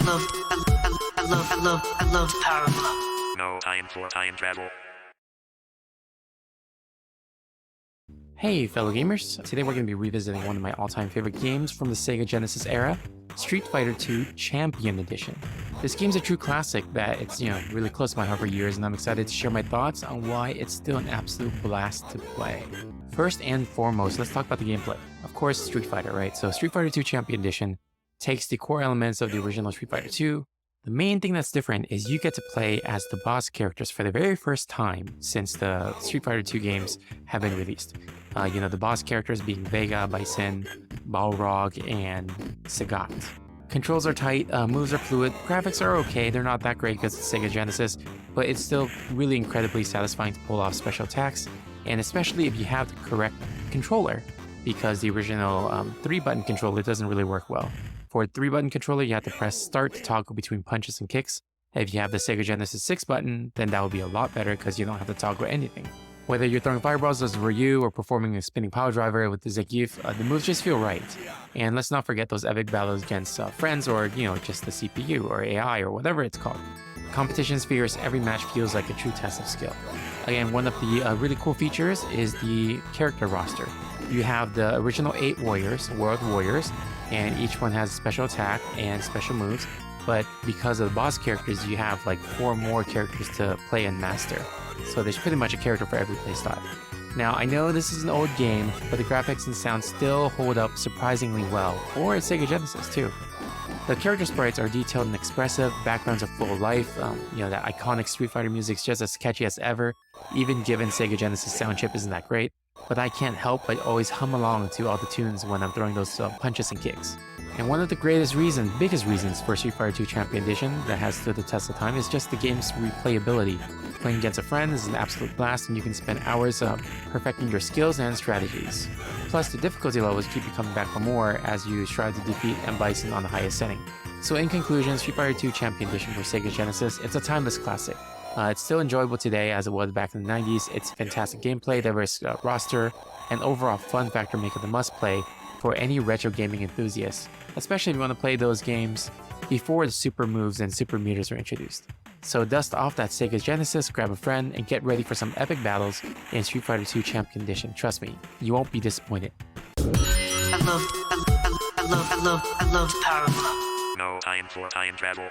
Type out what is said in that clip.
I love Power Glove. No time for time travel. Hey fellow gamers, today we're going to be revisiting one of my all-time favorite games from the Sega Genesis era, Street Fighter II Champion Edition. This game's a true classic that it's, really close to my heart for years, and I'm excited to share my thoughts on why it's still an absolute blast to play. First and foremost, let's talk about the gameplay. Of course, Street Fighter, right? So Street Fighter II Champion Edition takes the core elements of the original Street Fighter II. The main thing that's different is you get to play as the boss characters for the very first time since the Street Fighter II games have been released. The boss characters being Vega, Bison, Balrog, and Sagat. Controls are tight, moves are fluid, graphics are okay, they're not that great because it's Sega Genesis, but it's still really incredibly satisfying to pull off special attacks, and especially if you have the correct controller, because the original 3-button controller doesn't really work well. For a 3-button controller, you have to press start to toggle between punches and kicks. If you have the Sega Genesis 6-button, then that would be a lot better because you don't have to toggle anything. Whether you're throwing fireballs as Ryu or performing a spinning power driver with the Zangief, the moves just feel right. And let's not forget those epic battles against friends or, just the CPU or AI or whatever it's called. Competition's fierce, every match feels like a true test of skill. Again, one of the really cool features is the character roster. You have the original 8 warriors, World Warriors, and each one has a special attack and special moves, but because of the boss characters, you have like 4 more characters to play and master. So there's pretty much a character for every playstyle. Now, I know this is an old game, but the graphics and sound still hold up surprisingly well, or it's Sega Genesis too. The character sprites are detailed and expressive, backgrounds are full of life, that iconic Street Fighter music's just as catchy as ever, even given Sega Genesis sound chip isn't that great, but I can't help but always hum along to all the tunes when I'm throwing those punches and kicks. And one of the biggest reasons for Street Fighter II Champion Edition that has stood the test of time is just the game's replayability. Playing against a friend is an absolute blast, and you can spend hours perfecting your skills and strategies. Plus, the difficulty levels keep you coming back for more as you strive to defeat M. Bison on the highest setting. So in conclusion, Street Fighter II Champion Edition for Sega Genesis, it's a timeless classic. It's still enjoyable today as it was back in the 90s. It's fantastic gameplay, diverse roster, and overall fun factor make it a must-play for any retro gaming enthusiast, especially if you want to play those games before the super moves and super meters were introduced. So dust off that Sega Genesis, grab a friend, and get ready for some epic battles in Street Fighter II Champion Edition. Trust me, you won't be disappointed. I love Power Glove. No time for time travel.